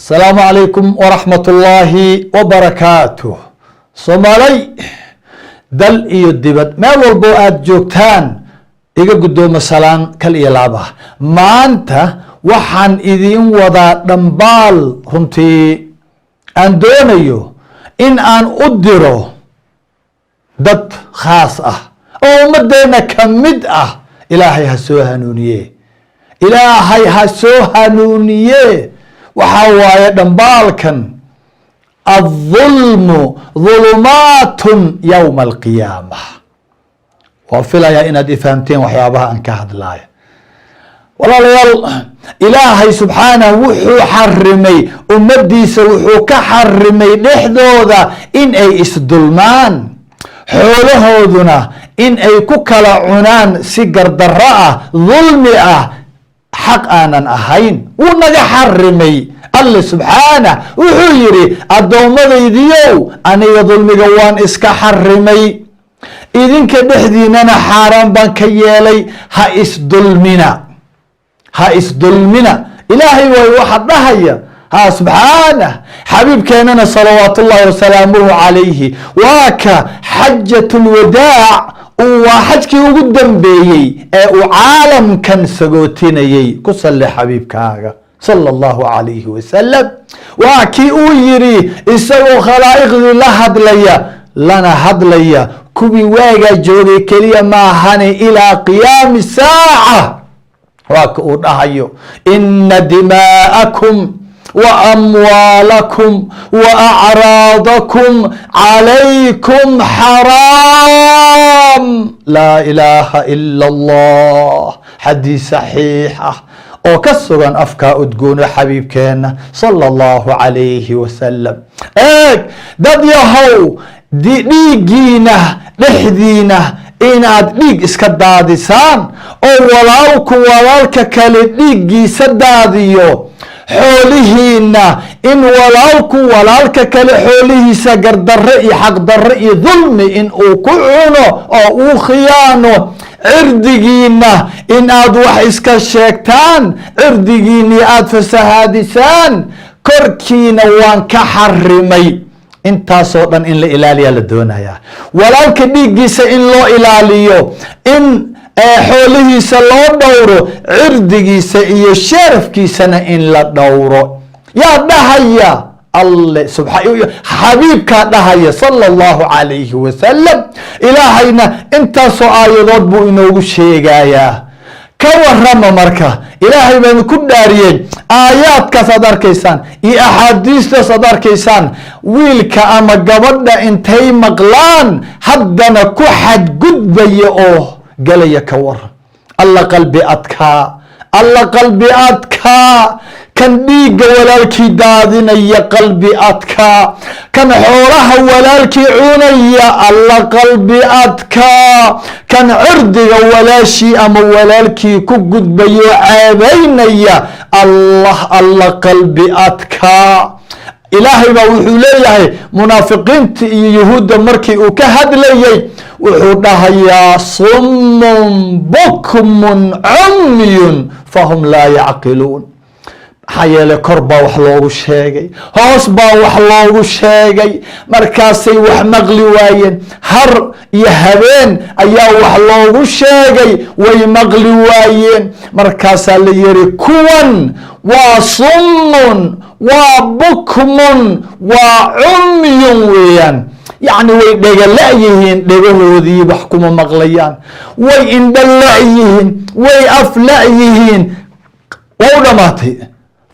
السلام عليكم ورحمة الله وبركاته. Soomaalay dal iyo dibad meel walbo aad joogtaan iga gudoomo salaan kal iyo laaba. Maanta waxaan idin wadaa dhambaal runtii aan doonayo in aan u diro dad khaas ah oo ummadeena ka mid ah. Ilaahay ha soo hanuuniye, ilaahay ha soo hanuuniye. waxaa waaye dhambaalkan الظلم ظلمات يوم القيامة. waan filayaa inaad ifahamteen waxyaabaha aan ka hadlaayo. walaalayaal, ilaahay subxaanahu wuxuu xarimay ummadiisa, wuxuu ka xarimay dhexdooda in ay isdulmaan, xoolahooduna in ay ku kala cunaan si gardarro ah, dulmi ah, xaq aanan ahayn. wuu naga xarimay. alle subxaanah wuxuu yidhi addoommadaydiyow aniga dulmiga waan iska xarimay, idinka dhexdiinana xaaraan baan ka yeelay, ha isdulmina, ha isdulmina. ilaahay way waxa dhahaya ha subxaanah. xabiibkeenana salawaatu ullahi wasalaamuhu calayhi waa ka xajatulwadaac, waa xajkii ugu dambeeyey ee uu caalamkan sagootinayay. ku salli xabiibkaaga sala allahu calayhi wasalam. waa kii uu yidhi isagoo khalaa'iqdii la hadlaya, lana hadlaya kuwii waagaa joogay keliya maahane ilaa qiyaami saaca. waa ka uu dhahayo ina dimaa'akum wa amwaalakum wa acraadakum calaykum xaraam. laa ilaaha ila allah. xadiis saxiix ah oo ka sugan afkaa udgoona xabiibkeena sala allahu calayhi wasalam. eeg dad yahow, dhiiggiina dhexdiina inaad dhiig iska daadisaan oo walaalku walaalka kale dhiiggiisa daadiyo, xoolihiina in walaalku walaalka kale xoolihiisa gardarre iyo xaqdarre iyo dulmi in uu ku cuno oo uu khiyaano, cirdigiina in aad wax iska sheegtaan, cirdigiini aad fasahaadisaan, korkiina waan ka xarimay. intaasoo dhan in la ilaaliyaa la doonayaa. walaalka dhiiggiisa in loo ilaaliyo, in xoolihiisa loo dhowro, cirdigiisa iyo sharafkiisana in la dhowro. yaa dhahaya alle xabiibkaa dhahaya sala allahu calayhi wasalam. ilaahayna intaasoo aayadood buu inoogu sheegayaa. ka warama marka, ilaahay baanu ku dhaariyey aayaadkaas aad arkaysaan iyo axaadiistaas aad arkaysaan, wiilka ama gabadha intay maqlaan haddana ku xadgudbaya oo galaya. ka waran alla qalbi adkaa, alla qalbi adkaa. kan dhiigga walaalkii daadinaya qalbi adkaa, kan xoolaha walaalkii cunaya alla qalbi adkaa, kan cirdiga walaashii ama walaalkii ku gudbayo caabaynaya alla qalbi adkaa. ilaahay baa wuxuu leeyahay munaafiqiinta iyo yuhuudda markii uu ka hadlayay wuxuu dhahayaa summun bukmun cumyun fahum laa yacqiluun. maxaa yeelay kor baa wax loogu sheegay, hoos baa wax loogu sheegay, markaasay wax maqli waayeen. har iyo habeen ayaa wax loogu sheegay, way maqli waayeen. markaasaa la yiri kuwan waa summun, waa bukmun, waa cumyun weeyaan. yacni way dhegala-yihiin, dhegahoodii wax kuma maqlayaan, way indhala-yihiin, way afla-yihiin, waa u dhamaatay.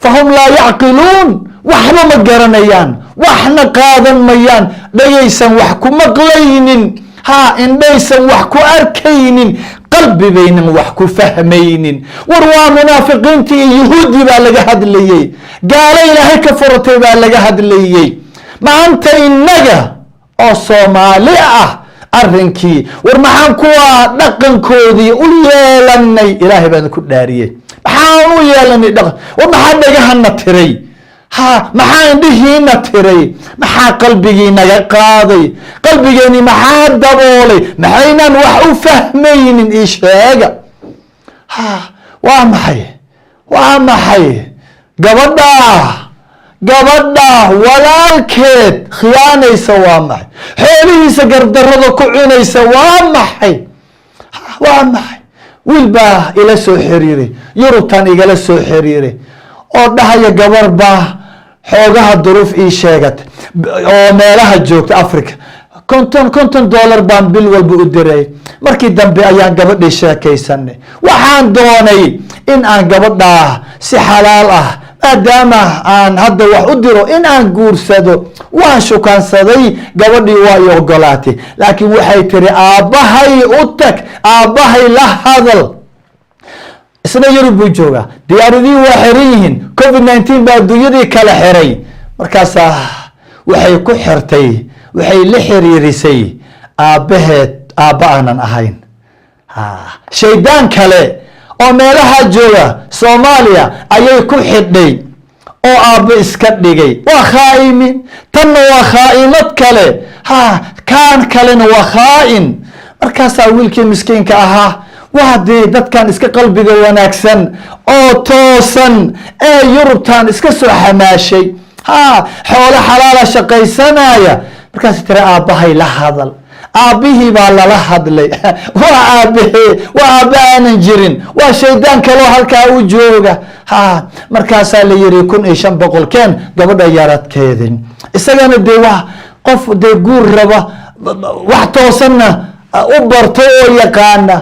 fahum laa yacqiluun, waxba ma garanayaan, waxna qaadan mayaan, dhagaysan wax ku maqlaynin, indhaysan wax ku arkaynin, qalbi baynan wax ku fahmaynin. war waa munaafiqiintii iyo yuhuuddii baa laga hadlayey, gaalo ilaahay ka furatay baa laga hadlayey. maanta innaga oo Soomaali ah arrinkii, war maxaan kuwaa dhaqankoodii u yeelanay? ilaahay baan ku dhaariyey, maxaan u yeelanay dhaqan? war maxaa dhagahana tiray? maxaa indhihiina tiray? maxaa qalbigii naga qaaday? qalbigeeni maxaa daboolay? maxaynaan wax u fahmaynin? ii sheega. waa maxay gabadha gabadha walaalkeed khiyaanaysa waa maxay? xoolihiisa gardarada ku cunaysa waa maxay? waa maxay? wiil baa ila soo xiriiray, yurubtan igala soo xiriiray oo dhahaya gabar baa xoogaha duruuf ii sheegat oo meelaha joogta Africa, $50 baan bil walba u diray. markii dambe ayaan gabadhii sheekaysanay, waxaan doonay in aan gabadhaa si xalaal ah maadaama aan hadda wax u diro in aan guursado. waan shukaansaday, gabadhii waa i ogolaatay, laakiin waxay tiri aabbahay u tag, aabbahay la hadal. isna yurub buu joogaa, diyaaradihii waa xiran yihiin, COVID-19 baa adduunyadii kala xiray. markaasaa waxay ku xirtay, waxay la xiriirisay aabbaheed, aabba aanan ahayn, shaydaan kale oo meelaha jooga Soomaaliya ayay ku xidhay oo aabba iska dhigay. waa khaa'imin, tanna waa khaa'imad kale, kaan kalena waa khaa'in. markaasaa wiilkii miskiinka ahaa, waa dee dadkan iska qalbiga wanaagsan oo toosan ee yurubtan iska soo xamaashay, xoolo xalaala shaqaysanaya. markaas tiri aabbahay la hadal. aabbihii baa lala hadlay. waa aabbahee, waa aabba aanan jirin, waa shaydaan kaloo halkaa u jooga. markaasaa la yiri 1500 keen gabadha yaradkeedin. isagana dee waa qof dee guur raba, wax toosanna u barto oo yaqaana.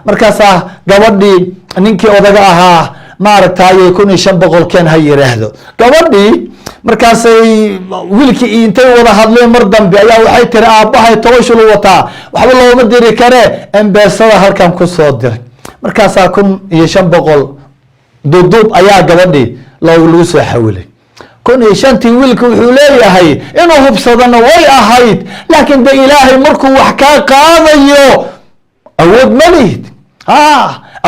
markaasaa gabadhii ninkii odaga ahaa maaragtay 1500 keen ha yiraahdo. gabadhii markaasay wiilkii intay wada hadleen mar dambe ayaa waxay tiri aabbahay tawashul wataa, waxba looma diri kare, embeesada halkan ku soo diray. markaasaa 1500 duduub ayaa gabadhii lagu soo xawilay. 1500 wiilku wuxuu leeyahay inuu hubsadana way ahayd, laakiin de ilaahay markuu wax kaa qaadayo awood ma lihid.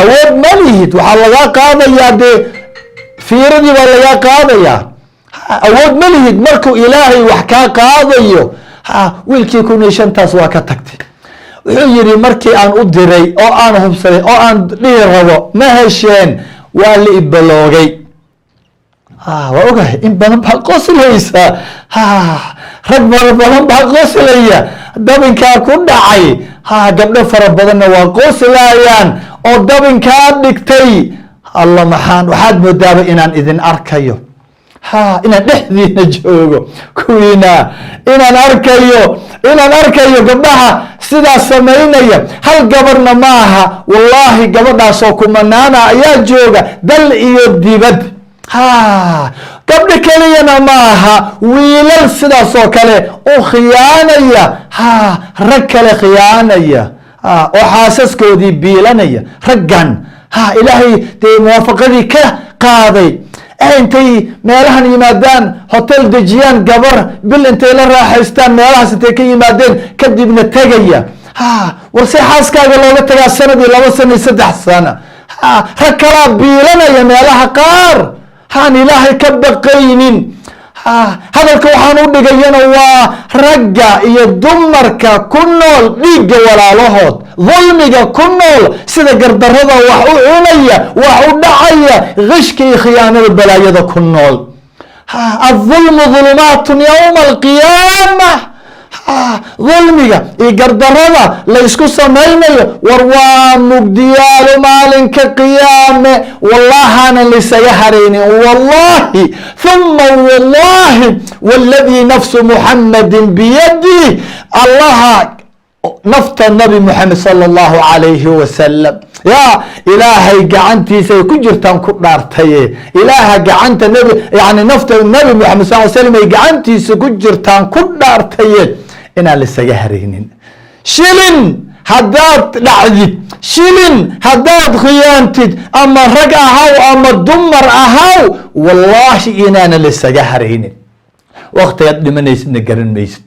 awood ma lihid, waxaa lagaa qaadayaa dee fiiradii baa lagaa qaadayaa. awood ma lihid markuu ilaahay wax kaa qaadayo. wiilkii 1500 waa ka tagtay. wuxuu yidhi markii aan u diray oo aan hubsaday oo aan dhihi rabo ma hesheen, waa la ibaloogay. waa ogahay in badan baa qoslaysa, rag badan baa qoslaya, dabinkaa ku dhacay. gabdho fara badanna waa qoslayaan oo dabinkaa dhigtay. alla waxaad moodaaba inaan idin arkayo, inaan dhexdiina joogo, kuwiina inaan arkayo gabdhaha sidaas samaynaya. hal gabarna maaha, wallaahi gabadhaasoo kumanaana ayaa jooga dal iyo dibad. gabdho keliyana maaha, wiilal sidaasoo kale u khiyaanaya, rag kale khiyaanaya oo xaasaskoodii biilanaya. raggan ilaahay dee muwaafaqadii ka qaaday intay meelahan yimaadaan, hotel dejiyaan, gabar bil intay la raaxaystaan, meelahaas intay ka yimaadeen kadibna tegaya. warse xaaskaaga looga tagaa sanadii 2 sano 3 sano. rag kalaa biilanaya meelaha qaar, haan ilaahay ka baqaynin. hadalka waxaan u dhigayana waa ragga iyo dumarka ku nool dhiigga walaalahood, dulmiga ku nool, sida gardarada wax u cunaya, wax u dhacaya, qishka iyo khiyaanada balaayada ku nool. الظulmu ظulumaatun yowma alqiyaama. dulmiga iyo gardarada la isku samaynayo war waa mugdiyaalo maalinka qiyaame. wallahana laysaga haraynin, wallahi thumma wallahi waladii nafsu muxamadin biyadih, allaha nafta nabi muxamed sala allahu calayhi wasalam yaa ilaahay gacantiisay ku jirtaan ku dhaartaye. ilaaha gacanta nabi yani nafta nabi muxamed sal slam ay gacantiisa ku jirtaan ku dhaartaye inaan laysaga haraynin. shilin haddaad dhacdid, shilin haddaad khiyaantid, ama rag ahaw ama dumar ahaw, wallaahi inaana laysaga haraynin. waqtigaad dhimanaysidna garan maysid.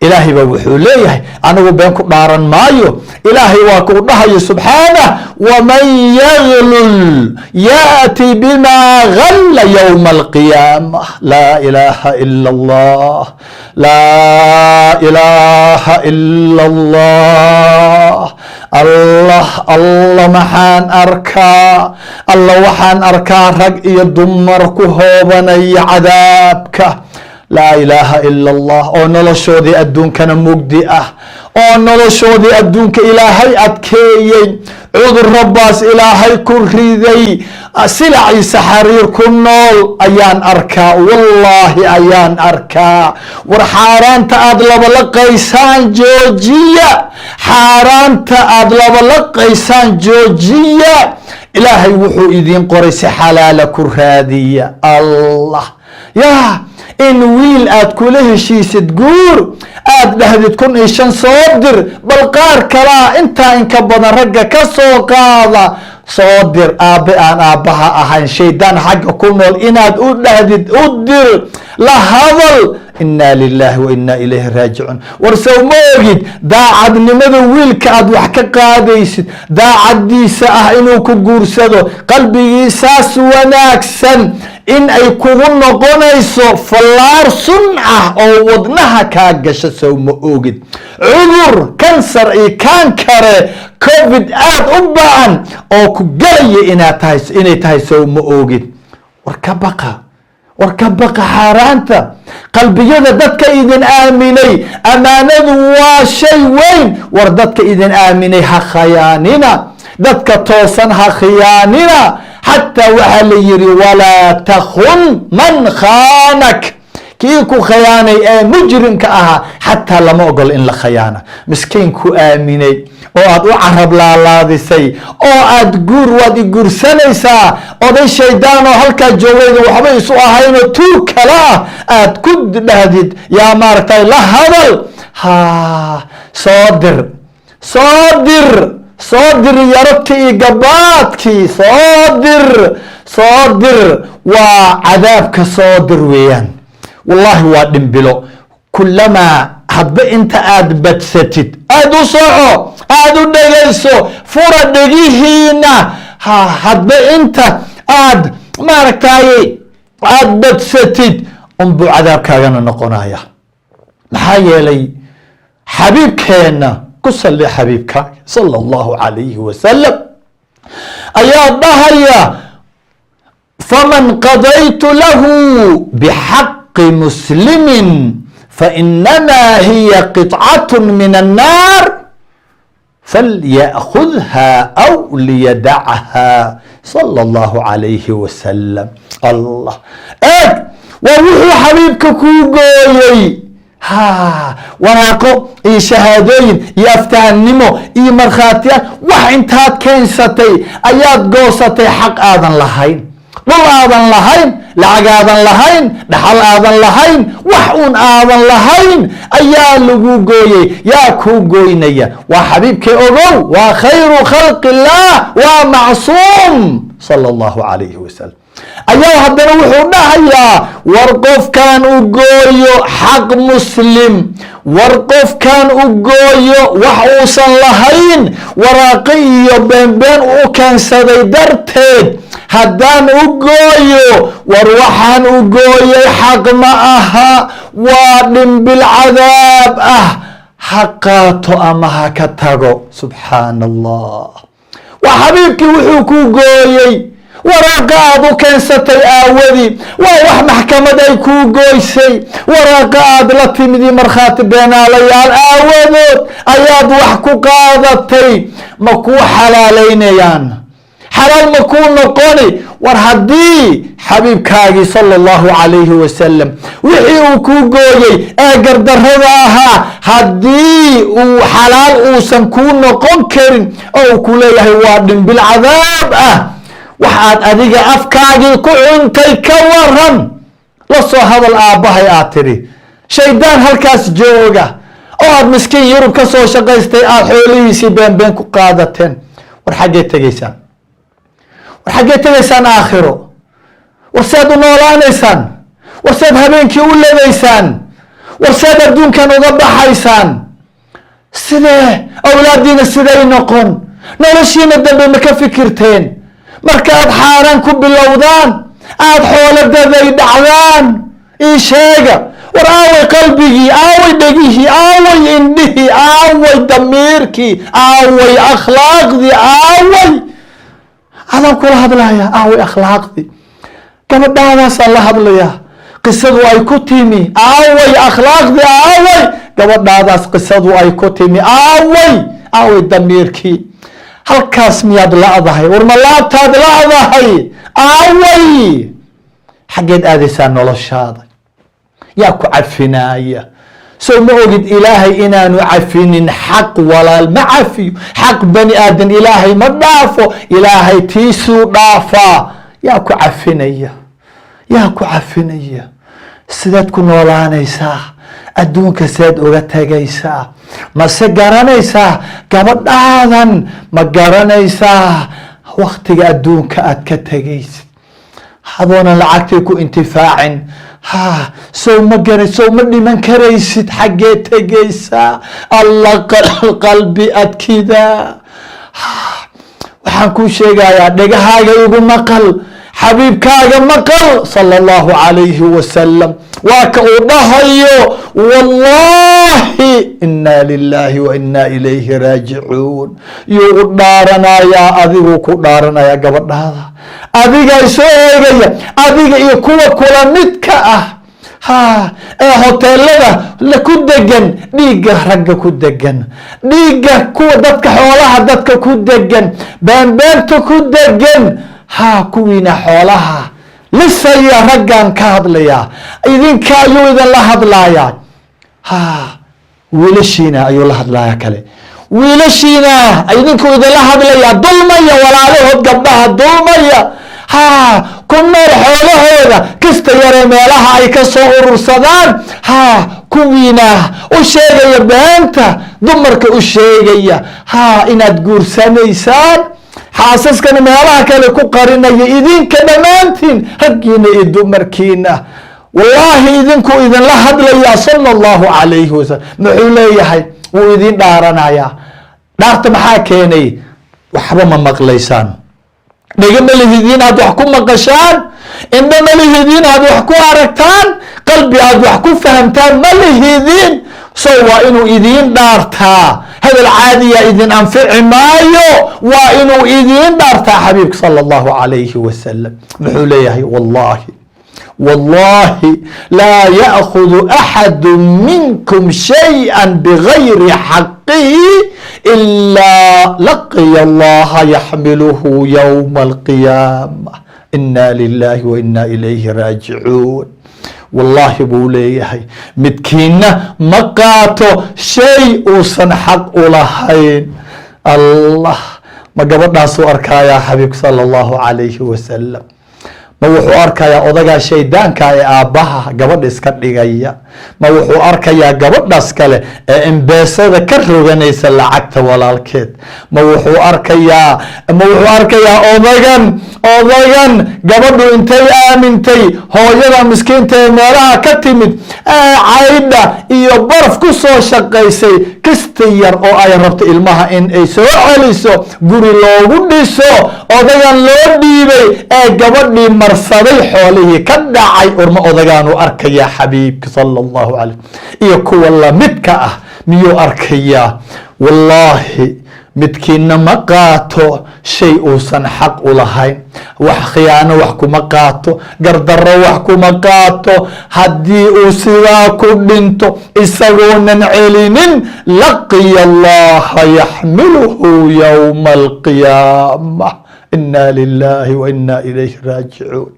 ilaahay baa wuxuu leeyahay anigu been ku dhaaran maayo. ilaahay waa kuu dhahayo subxaanah, waman yaglul yaati bima galla yowma alqiyaamah. laa ilaaha ila allah, laa ilaaha ila allah. allah maxaan arkaa, alla waxaan arkaa rag iyo dumar ku hoobanaya cadaabka. laa ilaaha ila allah, oo noloshoodii adduunkana mugdi ah, oo noloshoodii adduunka ilaahay adkeeyey, cudurro baas ilaahay ku riday, silaciisa xariir ku nool ayaan arkaa, wallaahi ayaan arkaa. war xaaraanta aad labalaqaysaan joojiya, xaaraanta aad labalaqaysaan joojiya. ilaahay wuxuu idiin qoray si xalaala ku raadiya. allah yaa in wiil aad kula heshiisid guur aad dhahdid 1,500 soo dir, bal qaar kalaa intaa inka badan ragga ka soo qaada, soo dir. aabbe aan aabbaha ahayn, shaydaan xagga ku nool inaad u dhahdid u dir, la hadal. inaa lilahi wa inaa ilayhi raajicuun. war sow ma ogid daacadnimada wiilka aad wax ka qaadaysid, daacaddiisa ah inuu ku guursado, qalbigiisaas wanaagsan in ay kugu noqonayso fallaar sun ah oo wadnaha kaa gasha. sow ma ogid cudur kansar iyo kaankare covid aad u ba'an oo ku galaya inay tahay. sow ma ogid. war ka baqa, war ka baqa xaaraanta. qalbiyada dadka idin aaminay, amaanadu waa shay weyn. war dadka idin aaminay ha khayaanina, dadka toosan ha khiyaanina. xataa waxaa la yidhi walaa takun man khaanak, kii ku khayaanay ee mujrimka ahaa xataa lama ogol in la khayaana. miskiin ku aaminay oo aad u carab laalaadisay oo aad guur waad i guursanaysaa, oday shaydaan oo halkaa joogayda waxba isu ahaynoo tuur kale ah aad ku dhahdid yaa maaragtay la hadal. ha soo dir, soo dir, soo dir yaradkii iyo gabaadkii, soo dir, soo dir. waa cadaabka soo dir weeyaan. wallaahi waa dhimbilo. kulamaa hadba inta aad badsatid, aad u soco, aad u dhegayso, fura dhegihiina. hadba inta aad maaragtay aad badsatid unbuu cadaabkaagana noqonaya. maxaa yeelay xabiibkeenna ku salli xabiibkaaga sala allahu calayhi wasalam ayaa dhahaya faman qadaytu lahu bixaqi muslimin fainamaa hiya qitcatun min annaar falya'khudha aw liyadacha sala allahu calayhi wasalam. allah eeg waa wuxuu xabiibka kuu gooyey. waraaqo iyo shahaadooyin iyo aftaannimo iyo markhaatiyaal wax intaad keensatay ayaad goosatay xaq aadan lahayn, dhul aadan lahayn, lacag aadan lahayn, dhaxal aadan lahayn, wax uun aadan lahayn ayaa lagu gooyey. yaa kuu gooynaya? waa xabiibkii ogow, waa khayru khalqi illah, waa macsuum sala allahu calayhi wasalam. ayaa haddana wuxuu dhahayaa war qofkan u gooyo xaq muslim, war qofkan u gooyo wax uusan lahayn, waraaqi iyo beenbeen u keensaday darteed haddaan u gooyo, war waxaan u gooyay xaq ma aha, waa dhimbil cadaab ah, ha qaato ama ha ka tago. subxaan allah. waa xabiibkii wuxuu ku gooyey waraaqa aad u keensatay aawadii, waa wax maxkamad ay kuu gooysay. waraaqa aad la timidi markhaati beenaalayaal aawadood ayaad wax ku qaadatay. ma kuu xalaalaynayaan? xalaal ma kuu noqoni? war haddii xabiibkaagii sala allahu calayhi wasalam wixii uu kuu gooyey ee gardarrada ahaa, haddii uu xalaal uusan kuu noqon karin oo uu ku leeyahay waa dhimbil cadaab ah, waxaad adiga afkaagii ku cuntay ka waran. la soo hadal aabbahay aad tidhi, shaydaan halkaas jooga oo aad miskiin yurub ka soo shaqaystay aad xoolihiisii beenbeen ku qaadateen. war xaggee tegaysaan? war xaggee tegaysaan aakhiro? war sead u noolaanaysaan? war sead habeenkii u ledaysaan? war sead adduunkan uga baxaysaan? sidee awlaaddiina siday noqon? noloshiina dambe ma ka fikirteen? markaad xaaraan ku bilowdaan, aad xooladaday dhacdaan, ii sheega war aaway qalbigii, aaway dhegihii, aaway indhihii, aaway damiirkii, aaway akhlaaqdii, aaway adaan kula hadlayaa, aaway akhlaaqdii. gabadhaadaasaan la hadlayaa, qisadu ay ku timi, aaway akhlaaqdii, aaway gabadhaadaas qisadu ay ku timi, aaway damiirkii. halkaas miyaad la'dahay? war ma laabtaad la'dahay? aaway xaggeed aadaysaa noloshaada? yaa ku cafinaaya? sow ma ogid ilaahay inaanu cafinin xaq walaal ma cafiyo, xaq bani aadan ilaahay ma dhaafo, ilaahay tiisuu dhaafaa. yaa ku cafinaya? yaa ku cafinaya? sidaad ku noolaanaysaa? adduunka seed uga tegaysaa? mase garanaysaa gabadhaadan? ma garanaysaa waktiga adduunka aad ka tegaysid hadoonan lacagtii ku intifaacin? sow ma dhiman karaysid? xaggee tegaysaa? alla qalbi adkidaa. waxaan kuu sheegayaa, dhegahaaga igu maqal, xabiibkaaga maqal sala allahu calayhi wasalam. waa ka uu dhahayo wallahi inaa lilaahi wa inaa ilayhi raajicuun. yuu u dhaaranayaa? adiguu ku dhaaranayaa gabadhaada. adigaa soo eegaya, adiga iyo kuwa kula midka ah ee hoteelada ku degan, dhiigga ragga ku degan, dhiigga kuwa dadka xoolaha dadka ku degan, baanbaanta ku degan, kuwiina xoolaha lisaya raggan ka hadlayaa. idinka ayuu idinla hadlayaa. wiilashiina ayuu la hadlayaa kale. wiilashiina idinku idinla hadlayaa. dulmaya walaalahood gabdhaha dulmaya, ku nool xoolahooda kasta yaree meelaha ay ka soo urursadaan. kuwiina u sheegaya beenta, dumarka u sheegaya inaad guursanaysaan, xaasaskana meelaha kale ku qarinaya. idinka dhammaantiin raggiina iyo dumarkiina wallaahi idinku idinla hadlayaa sala allahu calayhi wasalam. muxuu leeyahay? wuu idin dhaaranayaa. dhaarta maxaa keenay? waxba ma maqlaysaan. dhega ma lihidiin aad wax ku maqashaan, indho ma lihidiin aad wax ku aragtaan, qalbi aad wax ku fahamtaan ma lihidiin. so waa inuu idiin dhaartaa. hadal caadiya idin anfici maayo, waa inuu idiin dhaartaa xabiibka sala allahu calayhi wasalam. muxuu leeyahay? wallahi laa ya'khudu axadu minkum shayئa bigayri xaqihi ilaa laqiya allaha yaxmiluhu yowma alqiyaama. inaa lilahi wa inaa ilayhi raajicuun. wallaahi buu leeyahay, midkiina ma qaato shay uusan xaq u lahayn. allah ma gabadhaasuu arkayaa xabiibka sala allahu calayhi wasalam? ma wuxuu arkayaa odagaa shaydaanka ee aabbaha gabadha iska dhigaya? ma wuxuu arkayaa gabadhaas kale ee embeesada ka roganaysa lacagta walaalkeed? ma wuxuu arkayaa odagan gabadhu intay aamintay hooyada miskiinta ee meelaha ka timid caydha iyo baraf ku soo shaqaysay kasta yar oo ay rabto ilmaha in ay soo celiso, guri loogu dhiso, odagan loo dhiibay ee gabadhii marsaday xoolihii ka dhacay. urma odagaanu arkayaa xabiibka sala allahu calayh iyo kuwa lamidka ah miyuu arkayaa? wallaahi midkiina ma qaato shay uusan xaq u lahayn. wax khiyaano wax kuma qaato, gardarro wax kuma qaato. haddii uu sidaa ku dhinto isagoonan celinin, laqiya allaha yaxmiluhu yowma alqiyaama. inaa lilahi wa inaa ilayhi raajicuun.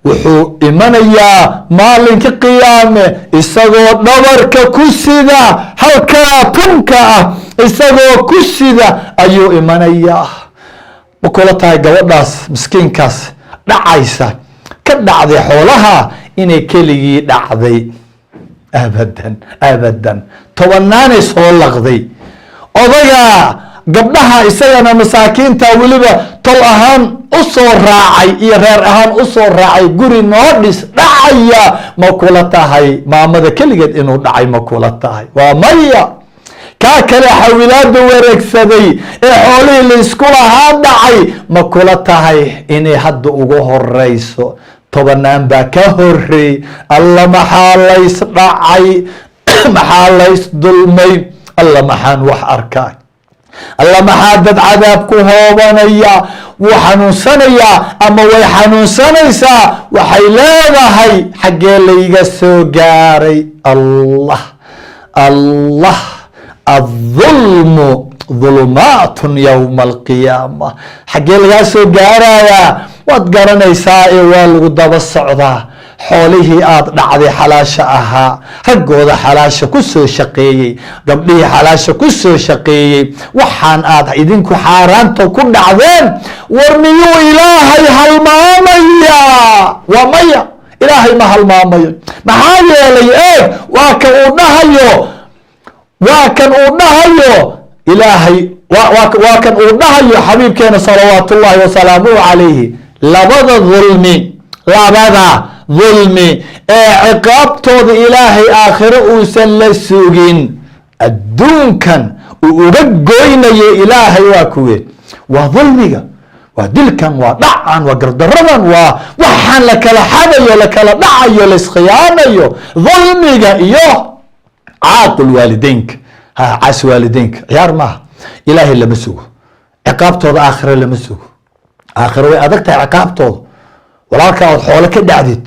wuxuu imanayaa maalinka qiyaame isagoo dhabarka ku sida, halkaa tunka ah isagoo ku sida ayuu imanayaa. ma kula tahay gabadhaas miskiinkaas dhacaysa ka dhacday xoolaha inay keligii dhacday? abadan tobanaanay soo laqday. odagaa gabdhaha isagana masaakiinta weliba tol ahaan u soo raacay iyo reer ahaan u soo raacay, guri noo dhis dhacaya. ma kula tahay maamada keligeed inuu dhacay? ma kula tahay? waa maya. kaa kale xawilaada wareegsaday ee xoolihii laysku lahaa dhacay, ma kula tahay inay hadda ugu horeyso tobanaan baa ka horreey. alla maxaa lays dhacay, maxaa lays dulmay, alla maxaan wax arkaa, alla maxaa dad cadaab ku hoobanaya, wuu xanuunsanayaa ama way xanuunsanaysaa, waxay leedahay xaggee layga soo gaaray. allah allah الظulmu ظulumaatun yowma alqiyaama, xaggee lagaa soo gaarayaa, waad garanaysaa ee waa lagu daba socdaa. xoolihii aad dhacday xalaasha ahaa, raggooda xalaasha ku soo shaqeeyey, gabdhihii xalaasha ku soo shaqeeyey, waxaan aad idinku xaaraanta ku dhacdeen, war miyuu ilaahay halmaamaya? waa maya, ilaahay ma halmaamayo. maxaa yeelay waa kan uu dhahayo, waa kan uu dhahayo ilaahay, waa kan uu dhahayo xabiibkeena salawaatu ullahi wasalaamuhu calayhi, labada dulmi ee ciqaabtooda ilaahay aakhiro uusan la sugin, adduunkan uu uga goynayo ilaahay waa kuwe, waa dulmiga, waa dilkan, waa dhacan, waa gardaradan, waa waxaan la kala xadayo, la kala dhacayo, la iskhiyaanayo, dulmiga iyo caaqul waalideynka, cas waalideynka ciyaar maaha. ilaahay lama sugo, ciqaabtooda aakhiro lama sugo. aakhiro way adag tahay ciqaabtooda. walaalkaa waad xoolo ka dhacdid,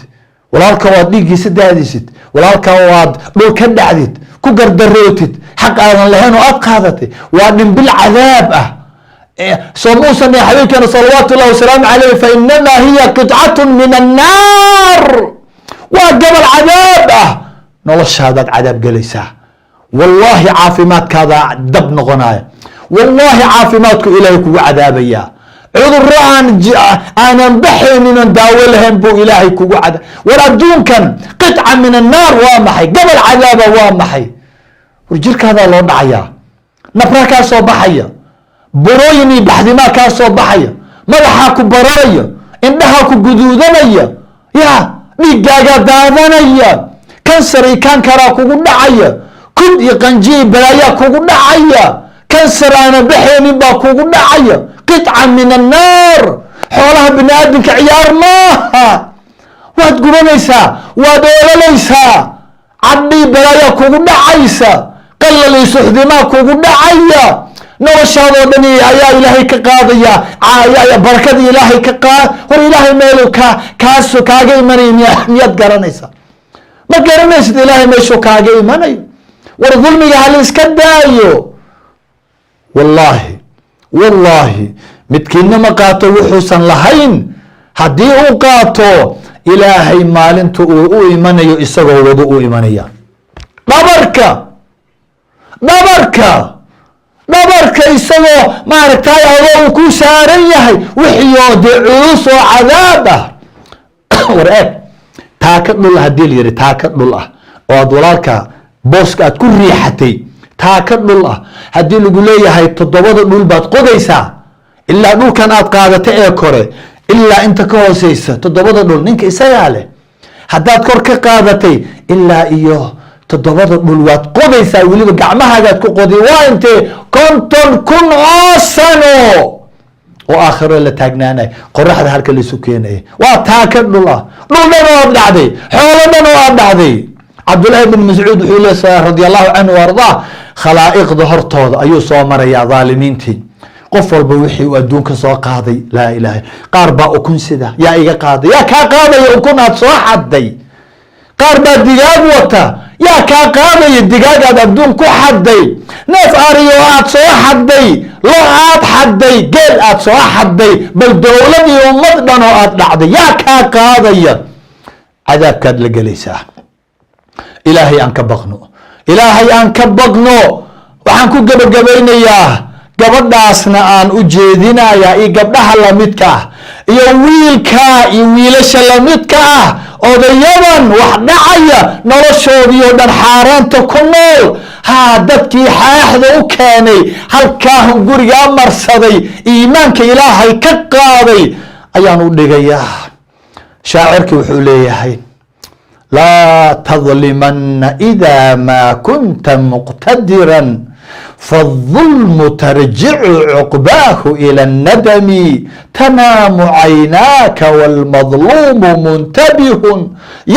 walaalkaa waad dhiiggiisa daadisid, walaalkaa waad dhul ka dhacdid, ku gardarootid, xaq aadan lahayn oo aad qaadatay, waa dhimbil cadaab ah. soo muusan xabiibkeena salawaatu ullahi wasalaamu calayh, fa inamaa hiya qitcatun min annaar, waa gabal cadaab ah. noloshaadaad cadaab gelaysaa, wallaahi caafimaadkaada dab noqonaya, wallaahi caafimaadku ilaahay kugu cadaabaya. cudurro aanan baxaynin oon daawo lahayn buu ilaahay kugu cadaab. war adduunkan qitca min annaar waa maxay? gabal cadaaba waa maxay? war jirkaadaa loo dhacayaa, nafraa kaa soo baxaya, burooyin iyo baxdimaa kaa soo baxaya, madaxaa ku bararaya, indhahaa ku guduudanaya, ya dhiiggaagaa daadanaya, kansar iyo kankaraa kugu dhacaya, kud iyo qanjiyi balaayaa kugu dhacaya, kansar aanan baxaynin baa kugu dhacaya. qitca min annaar. xoolaha bini aadamka ciyaar maaha, waad gubanaysaa, waad oolanaysaa, cadhii balaayaa kugu dhacaysa, qalal iyo suxdimaa kugu dhacaya, noloshaadoo dhan ayaa ilaahay ka qaadaya, barakada ilaahay ka qaad. war ilaahay meelu kaaga imanay miyaad garanaysaa? ma garanaysid ilaahay meeshuu kaaga imanayo. war dulmiga hala iska daayo. wallaahi midkiina ma qaato wuxuusan lahayn. haddii uu qaato, ilaahay maalinta uu u imanayo isagoo wado u imanaya. dhabarka isagoo maaragtay adoo uu ku saaran yahay wixiioo dee culus oo cadaab ah. war eeg, taaka dhul haddii la yidhi taaka dhul ah oo aad walaalka booska aad ku riixatay, taaka dhul ah haddii lagu leeyahay 7 dhul baad qodaysaa, ilaa dhulkan aad qaadata ee kore ilaa inta ka hooseysa 7 dhul ninka isagaa leh. haddaad kor ka qaadatay ilaa iyo 7 dhul waad qodaysaa, weliba gacmahaagaad ku qodi. waa intee 50,000 oo sano oo aakhiro la taagnaanay, qoraxda halka laysu keenaya. waa taaka dhul ah, dhul dhan oo aad dhacday, xoolo dhan oo aad dhacday. cabdullaahi bin mascuud wuxuu leeyahay radi allahu canhu ardaa, khalaa'iqda hortooda ayuu soo marayaa dhaalimiintii, qof walba wixii uu adduunka soo qaaday. laa ilaaha, qaar baa ukun sida, yaa iga qaaday, yaa kaa qaadaya ukun aad soo xadday. qaar baa digaag wata, yaa kaa qaadaya digaagaad adduun ku xadday. neef ariyo aad soo xadday, lo aad xadday, geel aad soo xadday, bal dowlad iyo ummad dhan oo aad dhacday, yaa kaa qaadaya? cadaabkaad la gelaysaa. ilaahay aan ka baqno, ilaahay aan ka baqno. waxaan ku gebagabaynayaa, gabadhaasna aan u jeedinayaa, iyo gabdhaha lamidka ah, iyo wiilka iyo wiilasha lamidka ah, odayadan wax dhacaya, noloshoodii oo dhan xaaraanta ku nool, dadkii xaaxda u keenay, halkaa gurigaa marsaday, iimaanka ilaahay ka qaaday ayaan u dhigayaa. shaacirkii wuxuu leeyahay, laa tadlimana idaa maa kunta muqtadiran فالظلم ترجع عقباه إلى الندم تنام عيناك والمظلوم منتبه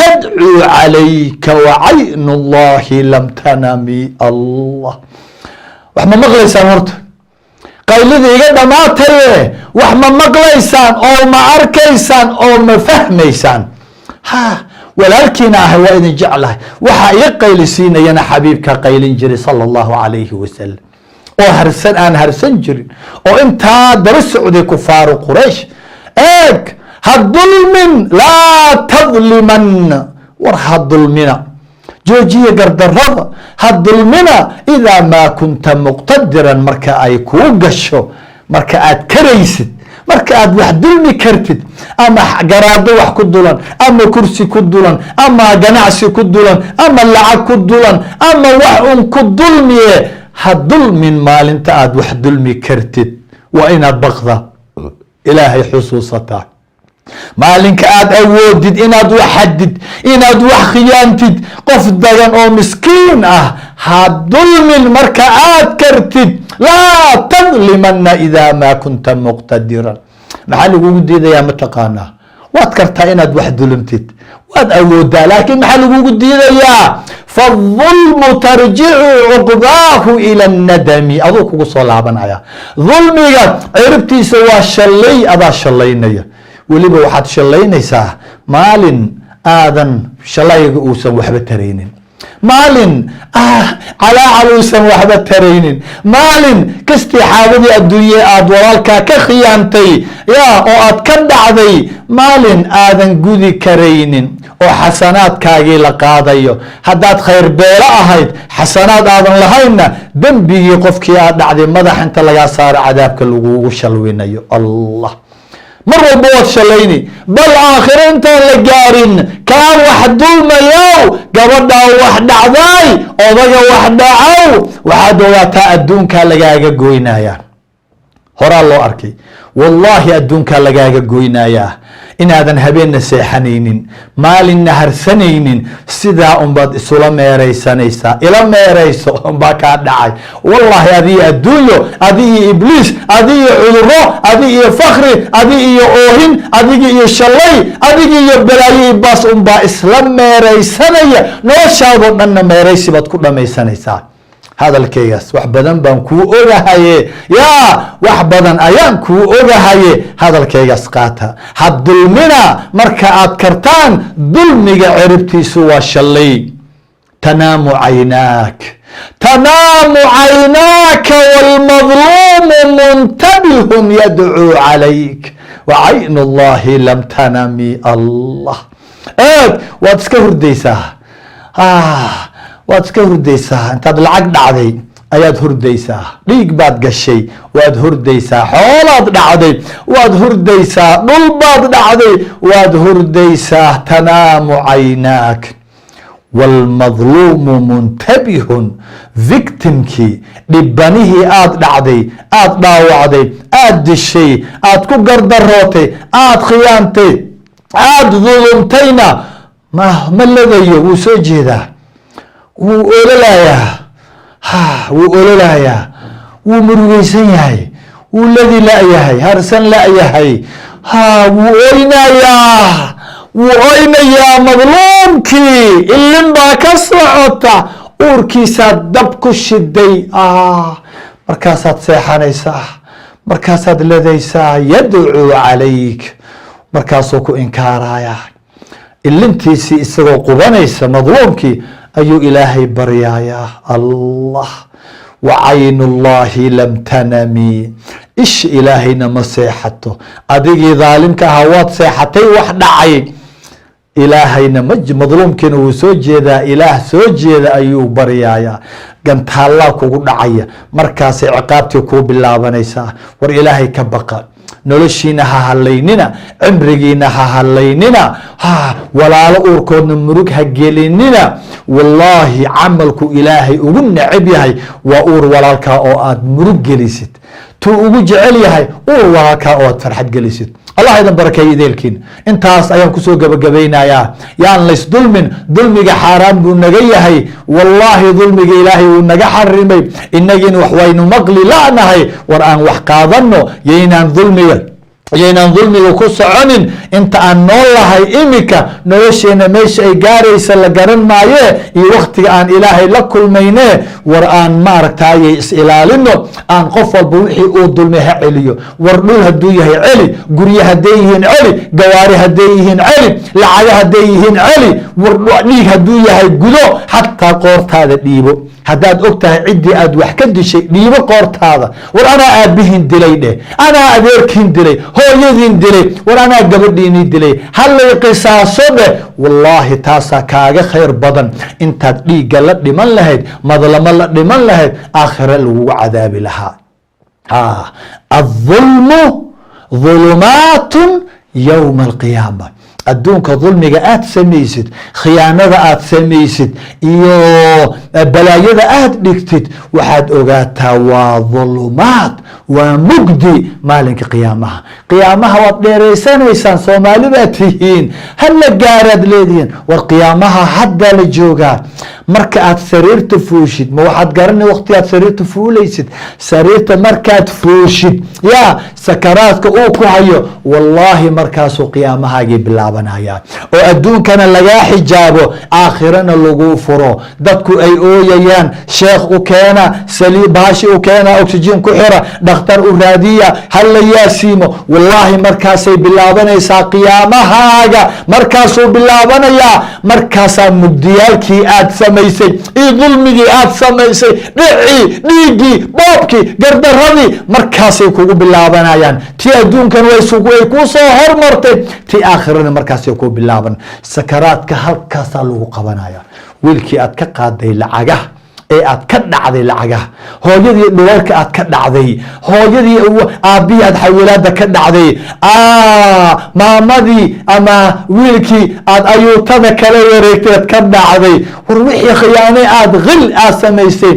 يدعو عليك وعين الله لم تنم الله wax ma maqlaysaan horta qaylida iga dhamaataye wax ma maqlaysaan oo ma arkaysaan oo ma fahmaysaan walaalkiina ahay waa idin jeclahay waxaa iga qaylisiinayana xabiibka qaylin jiray sala allahu calayhi wasalam oo harsan aan harsan jirin oo intaa daba socday kufaaru quraysh eeg ha dulmin laa tadlimanna war ha dulmina joojiya gardarada ha dulmina idaa maa kunta muqtadiran marka ay kuu gasho marka aad karaysid marka aad wax dulmi kartid ama garaado wax ku dulan ama kursi ku dulan ama ganacsi ku dulan ama lacag ku dulan ama wax un ku dulmiye ha dulmin maalinta aad wax dulmi kartid waa inaad baqda ilaahay xusuusataa maalinka aad awoodid inaad wax xadid inaad wax khiyaantid qof dagan oo miskiin ah ha dulmin marka aad kartid laa tadlimana idaa maa kunta muqtadiran maxaa lagugu diidayaa mataqaanaa waad kartaa inaad wax dulmtid waad awoodaa laakiin maxaa lagugu diidayaa faalظulmu tarjicu cuqbaahu ila الnadami aduu kugu soo laabanaya dulmiga ciribtiisa waa shalay adaa shalaynaya weliba waxaad shallaynaysaa maalin aadan shalayga uusan waxba taraynin maalin calaacal uusan waxba taraynin maalin kastii xaabadii adduunye aad walaalkaa ka khiyaantay oo aad ka dhacday maalin aadan gudi karaynin oo xasanaadkaagii la qaadayo haddaad khayr beelo ahayd xasanaad aadan lahaynna dembigii qofkii aad dhacday madax inta lagaa saaro cadaabka lagugu shalwinayo allah mar walba waad shalayni bal aakhiro intaan la gaarin kaan wax dulmayow gabadhaa wax dhacday odaga wax dhacow waxaad ogaataa adduunkaa lagaaga goynayaa horaa loo arkay wallaahi adduunkaa lagaaga goynayaa inaadan habeenna seexanaynin maalinna harsanaynin sidaa unbaad isula meeraysanaysaa ila meerayso unbaa kaa dhacay wallaahi adi iyo adduunyo adi iyo ibliis adi iyo cuduro adi iyo fakri adi iyo oohin adigi iyo shalay adigi iyo balaayo ibaas unbaa isla meeraysanaya noloshaadoo dhanna meeraysi baad ku dhamaysanaysaa hadalkaygaas wax badan baan kuu ogahaye yaa wax badan ayaan kuu ogahaye hadalkaygaas qaata ha dulmina marka aad kartaan dulmiga ciribtiisu waa shalay tanaamu caynaak wاlmadluumu muntabihun yadcuu calayk wacaynu اllahi lam tanami allah eeg waad iska hurdaysaa waad iska hurdaysaa intaad lacag dhacday ayaad hurdaysaa dhiig baad gashay waad hurdaysaa xoolaad dhacday waad hurdaysaa dhul baad dhacday waad hurdaysaa tanaamu caynaak wاlmadluumu muntabihun victimkii dhibanihii aad dhacday aad dhaawacday aad dishay aad ku gardarootay aad khiyaantay aad dulumtayna ma ladayo wuu soo jeedaa wuu ololayaa wuu ololayaa wuu murugaysan yahay wuu ladi la-yahay harsan la-yahay wuu oynayaa madluumkii ilin baa ka socota uurkiisaad dab ku shiday markaasaad seexanaysaa markaasaad ladaysaa yadcuu calayk markaasuu ku inkaaraya ilintiisii isagoo qubanaysa madluumkii ayuu ilaahay baryayaa allah wacaynu اllahi lam tanami isha ilaahayna ma seexato adigii daalimka ahaa waad seexatay wax dhacay ilaahayna madluumkiina wuu soo jeedaa ilaah soo jeeda ayuu baryayaa gantaallaa kugu dhacaya markaasay ciqaabtii kuu bilaabanaysaa war ilaahay ka baqa noloshiina ha halaynina cimrigiina ha halaynina walaalo uurkoodna murug ha gelinina wallaahi camalku ilaahay ugu necab yahay waa uur walaalkaa oo aad murug gelisid tuu ugu jecel yahay uur walaalkaa oo aad farxad gelisid allah idan barakeeyo ideelkiin. intaas ayaan kusoo gabagabaynayaa. yaan lays dulmin, dulmiga xaaraan buu naga yahay. wallaahi dulmiga ilaahay wuu naga xarimay. inagiina wax waynu maqli la'nahay. war aan wax qaadano, yaynaan dulmiga ku soconin. inta aan nool lahay imika nolosheena meesha ay gaaraysa la garan maaye, iyo waktiga aan ilaahay la kulmayne. war aan maaragtaaye is ilaalino, aan qof walba wixii uu dulmay ha celiyo. war dhul hadduu yahay celi, gurye hadday yihiin celi, gawaari hadday yihiin celi, lacago hadday yihiin celi. war dhiig hadduu yahay gudo, xataa qoortaada dhiibo. haddaad og tahay ciddii aad wax ka dishay, dhiibo qoortaada. war anaa aabbihiin dilay dheh, anaa adeerkiin dilay, hooyadiin dilay, war anaa gabadhiinii dilay, hallay qisaaso dheh. wallaahi taasaa kaaga khayr badan intaad dhiigga la dhiman lahayd, madlamo la dhiman lahayd, aakhire lagugu cadaabi lahaa. الظulmu ظulumaatun yowma alqiyaama. adduunka dulmiga aad samaysid, khiyaanada aad samaysid, iyo balaayada aad dhigtid, waxaad ogaataa waa dhulumaad, waa mugdi maalinka qiyaamaha. qiyaamaha waad dheeraysanaysaan, soomaali baad tihiin, hala gaaraad leedihiin. war qiyaamaha hadda la joogaa. marka aad sariirta fuushid, ma waxaad garanay waqti aad sariirta fuulaysid? sariirta markaad fuushid, yaa sakaraadka uu ku hayo, wallaahi markaasuu qiyaamahaagii bilaabanaya. oo adduunkana lagaa xijaabo, aakhirana lagu furo. dadku ay ooyayaan, sheekh u keena, baashi u keena, oxygen ku xira, dhakhtar u raadiya, hala yaasiimo. wallaahi markaasay bilaabanaysaa qiyaamahaaga, markaasuu bilaabanayaa. markaasaa mugdiyaalkii aad samaysay, iyo dulmigii aad samaysay, dhicii, dhiiggii, boobkii, gardaradii, markaasay kugu bilaabanayaan. tii adduunkan way kuu soo hormartay, tii aakhirana markaasay ku bilaaban. sakaraadka halkaasaa lagu qabanaya. wiilkii aad ka qaaday lacagaha, ee aad ka dhacday lacagaha, hooyadii dhaweerka aad ka dhacday, hooyadii aabbihii aad xawilaada ka dhacday, maamadii ama wiilkii aad ayuutada kala wareegteed ka dhacday. war wixii khiyaane aad hil aad samaysay,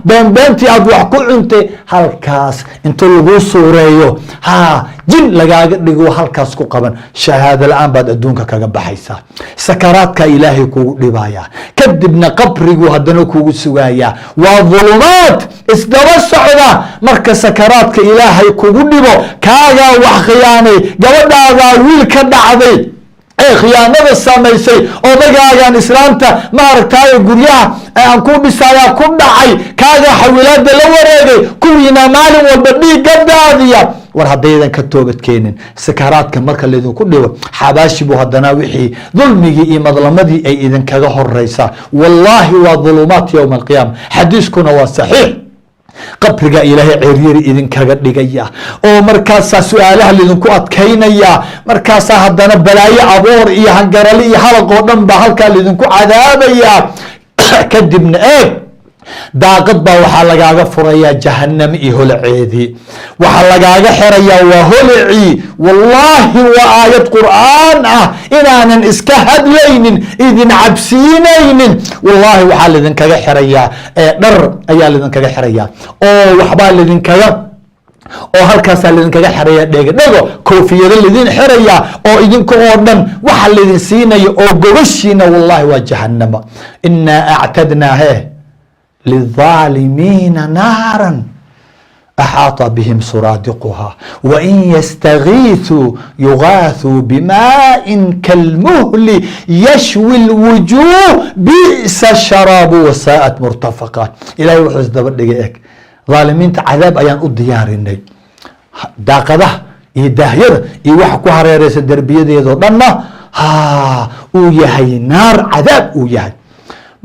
beenbeentii aad wax ku cuntay, halkaas inta lagu suureeyo, jin lagaaga dhigo halkaas ku qaban. shahaado la-aan baad adduunka kaga baxaysaa. sakaraadka ilaahay kugu dhibaya, kadibna qabrigu haddana kugu sugaya. waa dhulumaad isdaba socda. marka sakaraadka ilaahay kugu dhibo, kaagaa wax khiyaanay, gabadhaadaa wiil ka dhacday ee khiyaanada samaysay, odagaagan islaamta maaragtaaye guryaha aan ku dhisayaa ku dhacay, kaagaa xawilaada la wareegay, kuwiina maalin walba dhiigga daadiya. war haddaydan ka toobad keenin, sakaraadka marka laydinku dhibo, xabaashi buu haddana wixii dulmigii iyo madlamadii ay idinkaga horeysaa. wallaahi waa dhulumaat yowma alqiyaama. xadiiskuna waa saxiix. qabriga ilaahay ceryari idinkaga dhigaya, oo markaasaa su-aalaha laydinku adkaynaya. markaasaa haddana balaayo aboor iyo hangarali iyo halaq oo dhan baa halkaa laydinku cadaabaya. kadibna daaqad baa waxaa lagaaga furayaa jahaname iyo holaceedii, waxaa lagaaga xirayaa waa holacii. wallaahi waa aayad qur'aan ah, inaanan iska hadlaynin, idin cabsiinaynin. wallaahi waxaa laydinkaga xirayaa dhar ayaa laydinkaga xirayaa, oo waxbaa laydinkaga oo halkaasaa laydinkaga xiraya dhego koofiyado laydin xiraya, oo idinka oo dhan waxa laydin siinayo oo gobashiina wallaahi waa jahanama. inaa actadnaa للظالمين نارا أحاط بهم سرادقها وإن يستغيثوا يغاثوا بماء كالمهل يشوي الوجوه بئس الشراب وساءت مرتفقا. إلهي وحوز دبردقائك ظالمين عذاب أيان الديارين daaqadaha iyo daahyada iyo waxa ku hareereysa derbiyadeedoo dhanna uu yahay naar cadaab uu yahay.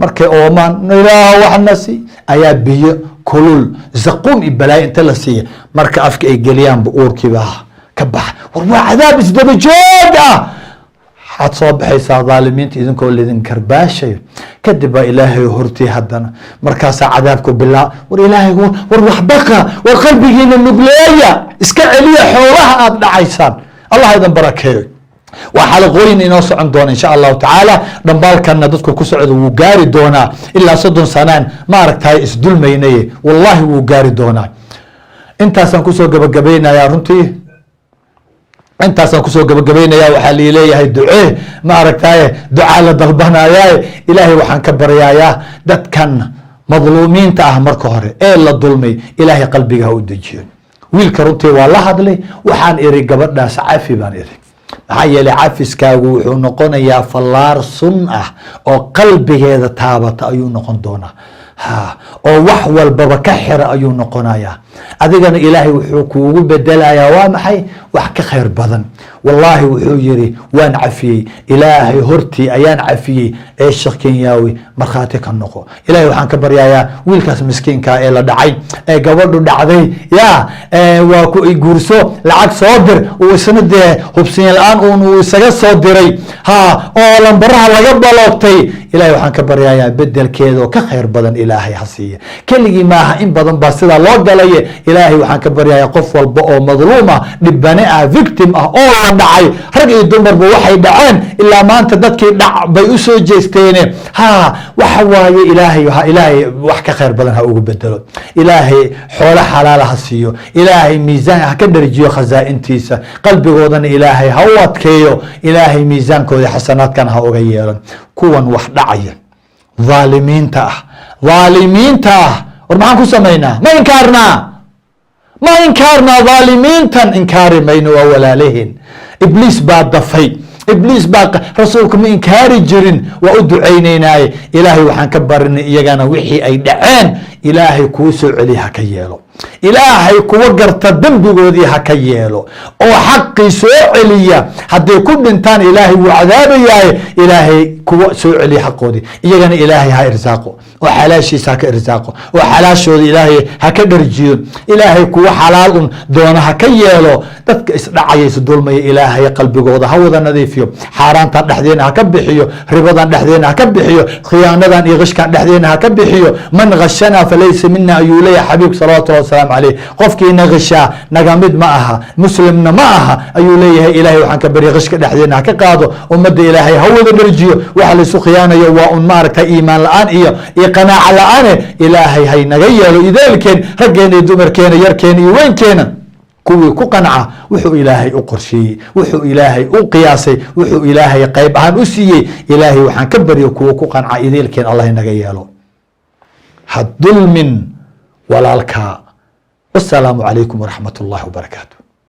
markay oomaan ilaah waxna si ayaa biyo kulul zaquum iyo balaayo inta la siiya, marka afka ay geliyaanba uurkiiba ka bax. war waa cadaab isdaba joog ah. waxaad soo baxaysaa dhaalimiinta idinkoo laydin karbaashayo, kadib baa ilaahay hortii haddana markaasaa cadaabku bilaa. war ilaahay war waxbaqa, war qalbigiina nugleeya, iska celiya xoolaha aad dhacaysaan. allah idan barakeeyo. waa xalaqooyin inoo socon doona insha allahu tacaala. dhambaalkana dadku ku socda wuu gaari doonaa ilaa 30 sanaan maaragtahay isdulmaynaye, wallaahi wuu gaari doonaa. intaasaan kusoo gabagabaynayaa runtii intaasaan kusoo gabagabaynaya. waxaa liileeyahay ducee ma aragtaye ducaa la dalbanayaaye ilaahay waxaan ka baryayaa dadkan madluumiinta ah marka hore ee la dulmay ilaahay qalbiga ha u dejiyo. wiilka runtii waa la hadlay, waxaan iri gabadhaas cafi baan iri, maxaa yeelay cafiskaagu wuxuu noqonayaa fallaar sun ah oo qalbigeeda taabata ayuu noqon doonaa, oo wax walbaba ka xira ayuu noqonayaa. adigana ilaahay wuxuu kuugu bedelayaa waa maxay? wax ka khayr badan. wallaahi wuxuu yiri waan cafiyey, ilaahay hortii ayaan cafiyey. ee sheekh Kenyaawi markhaati ka noqo. ilaahay waxaan ka baryayaa wiilkaas miskiinka ee la dhacay, ee gabadhu dhacday, waa ku guurso lacag soo dir, uu isna dee hubsiin la-aan uu isaga soo diray, oo lambaraha laga baloogtay. ilaahay waxaan ka baryayaa bedelkeeda oo ka khayr badan ilaahay ha siiya. keligii maaha, in badan baa sidaa loo galaye. ilaahay waxaan ka baryayaa qof walba oo madluum ah, dhibane ah, victim ah oo la dhacay, rag iyo dumarba waxay dhaceen ilaa maanta dadkii dhac bay u soo jeesteene. waxa waaye ilaahay wax ka khayr badan ha ugu bedelo. ilaahay xoolo xalaala ha siiyo. ilaahay miisaan ha ka dharjiyo khazaa'intiisa. qalbigoodana ilaahay ha u adkeeyo. ilaahay miisaankooda xasanaadkan ha uga yeelan. kuwan wax dhacaya dhaalimiinta ah war maxaan ku samaynaa? ma inkaarnaa dhaalimiintan inkaari mayno, waa walaalahin. ibliis baa dafay, ibliis baa rasuulka ma inkaari jirin, waa u ducaynaynaaye. ilaahay waxaan ka barinay iyagana wixii ay dhaceen ilaahay kuu soo celiya ha ka yeelo. ilaahay kuwa garta dembigoodii ha ka yeelo oo xaqii soo celiya. hadday ku dhintaan ilaahay wuu cadaabayaaye. ilaahay kuwa soo celiya xaqoodii, iyagana ilaahay ha irsaaqo oo xalaashiisa ha ka irsaaqo oo xalaashooda ilaahay ha ka dharjiyo. ilaahay kuwa xalaal un doona ha ka yeelo. dadka isdhacaya isdulmaya ilaahay qalbigooda ha wada nadiifiyo. xaaraantan dhexdeena ha ka bixiyo, ribadan dhexdeena ha ka bixiyo, khiyaanadan iyo qishkan dhexdeena ha ka bixiyo. man khashanaa falaysa mina ayuu leeyahay xabiibka salawatullahi wasalaamu caleyh. qofkiina qishaa naga mid ma aha, muslimna ma aha ayuu leeyahay. ilaahay waxaan ka barya qishka dhexdeena ha ka qaado, ummadda ilaahay ha wada dharjiyo. waxa laysu khiyaanayo waa un maaragtay iimaan la-aan iyo qanaaco la-aane. ilaahay hay naga yeelo idaalkeen, raggeena iyo dumarkeena, yarkeena iyo weynkeena, kuwii ku qanca wuxuu ilaahay u qorsheeyey, wuxuu ilaahay u qiyaasay, wuxuu ilaahay qayb ahaan u siiyey. ilaahay waxaan ka baryo kuwa ku qanca idaalkeen allah naga yeelo. ha dulmin walaalkaa. wasalaamu calaykum waraxmat ullahi wabarakaatu.